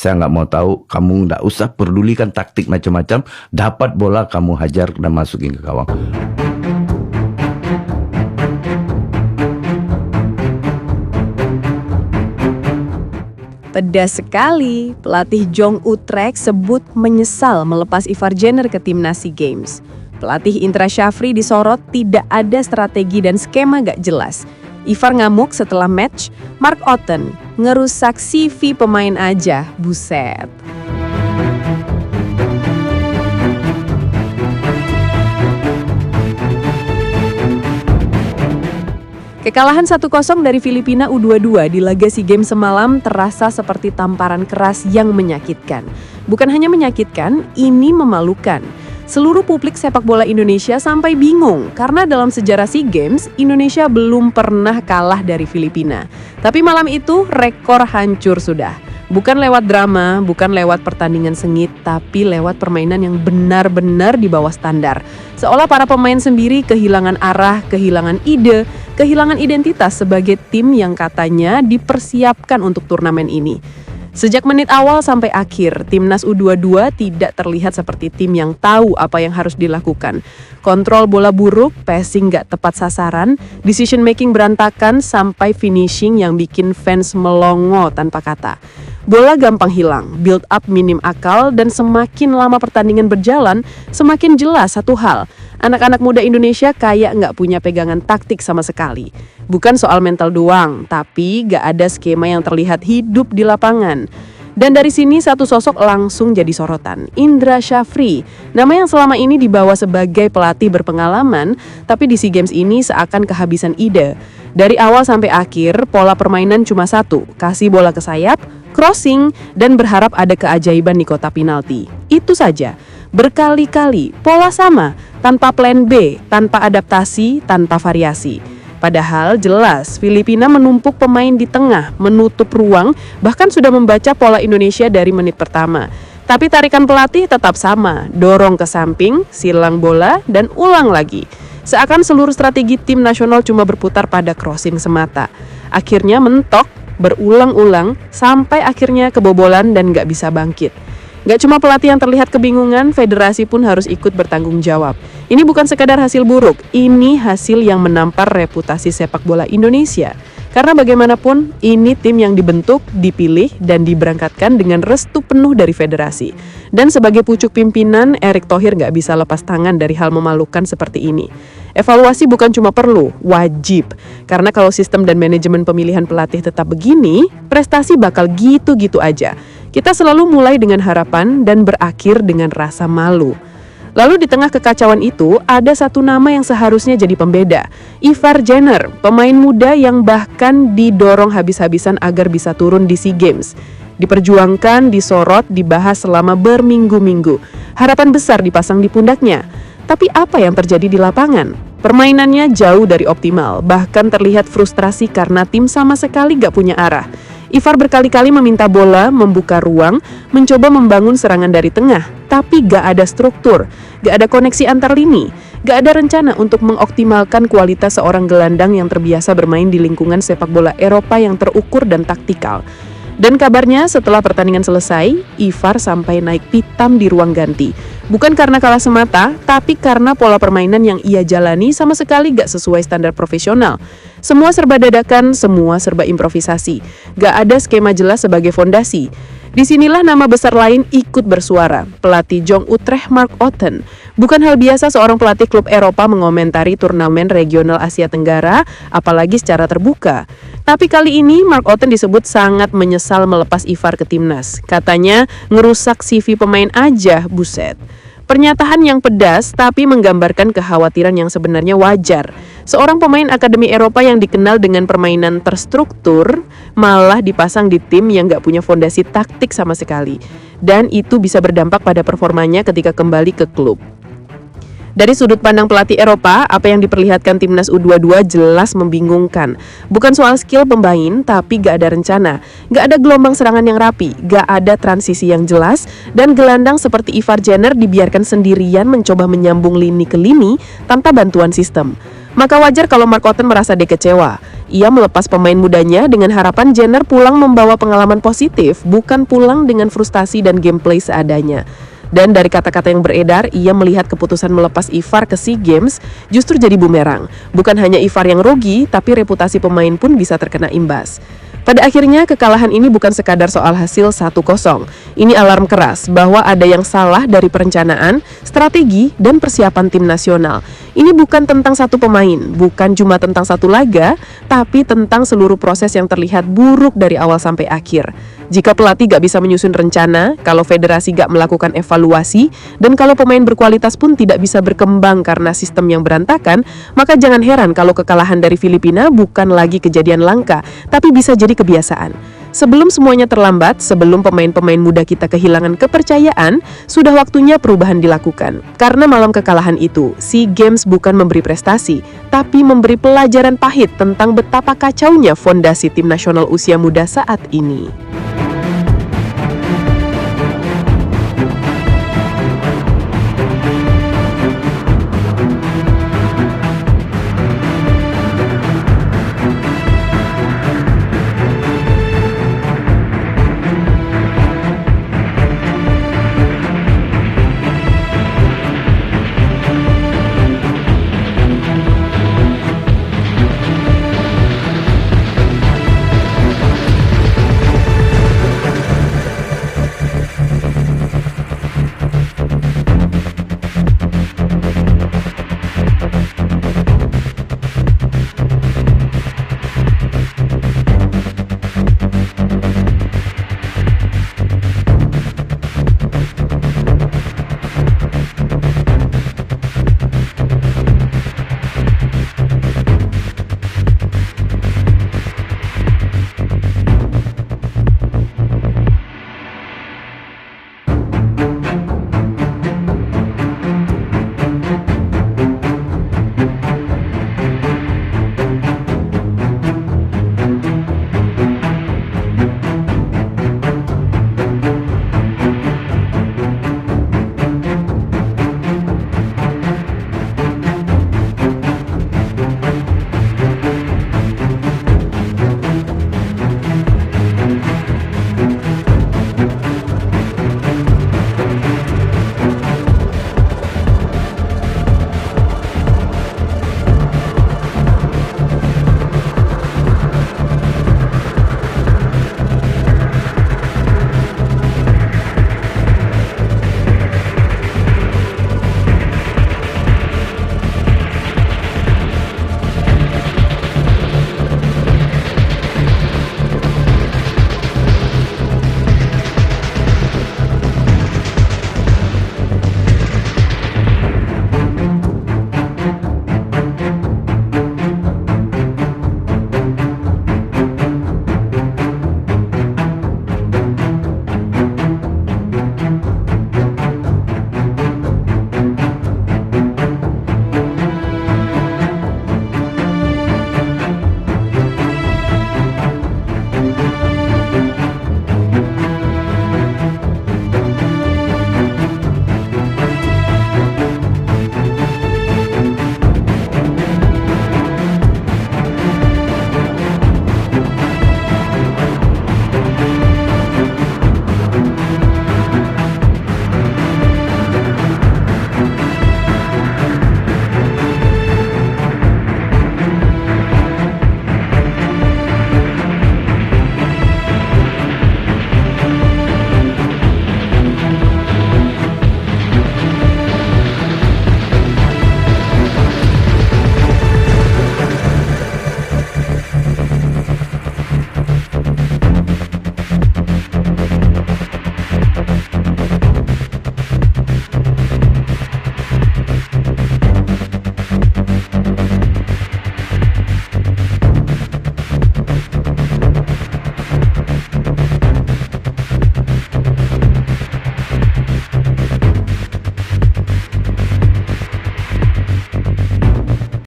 Saya nggak mau tahu, kamu nggak usah pedulikan taktik macam-macam. Dapat bola kamu hajar dan masukin ke gawang. Pedas sekali, pelatih Jong Utrecht sebut menyesal melepas Ivar Jenner ke timnas SEA Games. Pelatih Indra Syafri disorot tidak ada strategi dan skema gak jelas. Ivar ngamuk setelah match, Mark Otten ngerusak CV pemain aja, buset. Kekalahan 1-0 dari Filipina U22 di laga SEA Games semalam terasa seperti tamparan keras yang menyakitkan. Bukan hanya menyakitkan, ini memalukan. Seluruh publik sepak bola Indonesia sampai bingung karena dalam sejarah SEA Games, Indonesia belum pernah kalah dari Filipina. Tapi malam itu rekor hancur sudah. Bukan lewat drama, bukan lewat pertandingan sengit, tapi lewat permainan yang benar-benar di bawah standar. Seolah para pemain sendiri kehilangan arah, kehilangan ide, kehilangan identitas sebagai tim yang katanya dipersiapkan untuk turnamen ini. Sejak menit awal sampai akhir, timnas U22 tidak terlihat seperti tim yang tahu apa yang harus dilakukan. Kontrol bola buruk, passing gak tepat sasaran, decision making berantakan sampai finishing yang bikin fans melongo tanpa kata. Bola gampang hilang, build up minim akal, dan semakin lama pertandingan berjalan, semakin jelas satu hal. Anak-anak muda Indonesia kayak nggak punya pegangan taktik sama sekali. Bukan soal mental doang, tapi nggak ada skema yang terlihat hidup di lapangan. Dan dari sini satu sosok langsung jadi sorotan, Indra Syafri. Nama yang selama ini dibawa sebagai pelatih berpengalaman, tapi di SEA Games ini seakan kehabisan ide. Dari awal sampai akhir, pola permainan cuma satu, kasih bola ke sayap, crossing, dan berharap ada keajaiban di kotak penalti. Itu saja. Berkali-kali, pola sama, tanpa plan B, tanpa adaptasi, tanpa variasi. Padahal jelas Filipina menumpuk pemain di tengah, menutup ruang, bahkan sudah membaca pola Indonesia dari menit pertama. Tapi tarikan pelatih tetap sama, dorong ke samping, silang bola, dan ulang lagi. Seakan seluruh strategi tim nasional cuma berputar pada crossing semata. Akhirnya mentok, berulang-ulang, sampai akhirnya kebobolan dan gak bisa bangkit. Gak cuma pelatih yang terlihat kebingungan, federasi pun harus ikut bertanggung jawab. Ini bukan sekadar hasil buruk, ini hasil yang menampar reputasi sepak bola Indonesia. Karena bagaimanapun, ini tim yang dibentuk, dipilih, dan diberangkatkan dengan restu penuh dari federasi. Dan sebagai pucuk pimpinan, Erick Thohir gak bisa lepas tangan dari hal memalukan seperti ini. Evaluasi bukan cuma perlu, wajib. Karena kalau sistem dan manajemen pemilihan pelatih tetap begini, prestasi bakal gitu-gitu aja. Kita selalu mulai dengan harapan dan berakhir dengan rasa malu. Lalu di tengah kekacauan itu, ada satu nama yang seharusnya jadi pembeda. Ivar Jenner, pemain muda yang bahkan didorong habis-habisan agar bisa turun di SEA Games. Diperjuangkan, disorot, dibahas selama berminggu-minggu. Harapan besar dipasang di pundaknya. Tapi apa yang terjadi di lapangan? Permainannya jauh dari optimal, bahkan terlihat frustrasi karena tim sama sekali gak punya arah. Ivar berkali-kali meminta bola, membuka ruang, mencoba membangun serangan dari tengah, tapi gak ada struktur, gak ada koneksi antar lini, gak ada rencana untuk mengoptimalkan kualitas seorang gelandang yang terbiasa bermain di lingkungan sepak bola Eropa yang terukur dan taktikal. Dan kabarnya setelah pertandingan selesai, Ivar sampai naik pitam di ruang ganti. Bukan karena kalah semata, tapi karena pola permainan yang ia jalani sama sekali gak sesuai standar profesional. Semua serba dadakan, semua serba improvisasi. Gak ada skema jelas sebagai fondasi. Disinilah nama besar lain ikut bersuara, pelatih Jong Utrecht Mark Otten. Bukan hal biasa seorang pelatih klub Eropa mengomentari turnamen regional Asia Tenggara, apalagi secara terbuka. Tapi kali ini Mark Otten disebut sangat menyesal melepas Ivar ke timnas. Katanya ngerusak CV pemain aja, buset. Pernyataan yang pedas tapi menggambarkan kekhawatiran yang sebenarnya wajar. Seorang pemain Akademi Eropa yang dikenal dengan permainan terstruktur malah dipasang di tim yang gak punya fondasi taktik sama sekali. Dan itu bisa berdampak pada performanya ketika kembali ke klub. Dari sudut pandang pelatih Eropa, apa yang diperlihatkan timnas U22 jelas membingungkan. Bukan soal skill pemain, tapi gak ada rencana. Gak ada gelombang serangan yang rapi, gak ada transisi yang jelas, dan gelandang seperti Ivar Jenner dibiarkan sendirian mencoba menyambung lini ke lini tanpa bantuan sistem. Maka wajar kalau Mark Otten merasa dia kecewa. Ia melepas pemain mudanya dengan harapan Jenner pulang membawa pengalaman positif, bukan pulang dengan frustasi dan gameplay seadanya. Dan dari kata-kata yang beredar, ia melihat keputusan melepas Ivar ke SEA Games justru jadi bumerang. Bukan hanya Ivar yang rugi, tapi reputasi pemain pun bisa terkena imbas. Pada akhirnya, kekalahan ini bukan sekadar soal hasil 1-0. Ini alarm keras bahwa ada yang salah dari perencanaan, strategi, dan persiapan tim nasional. Ini bukan tentang satu pemain, bukan cuma tentang satu laga, tapi tentang seluruh proses yang terlihat buruk dari awal sampai akhir. Jika pelatih gak bisa menyusun rencana, kalau federasi gak melakukan evaluasi, dan kalau pemain berkualitas pun tidak bisa berkembang karena sistem yang berantakan, maka jangan heran kalau kekalahan dari Filipina bukan lagi kejadian langka, tapi bisa jadi kebiasaan. Sebelum semuanya terlambat, sebelum pemain-pemain muda kita kehilangan kepercayaan, sudah waktunya perubahan dilakukan. Karena malam kekalahan itu, SEA Games bukan memberi prestasi, tapi memberi pelajaran pahit tentang betapa kacaunya fondasi tim nasional usia muda saat ini.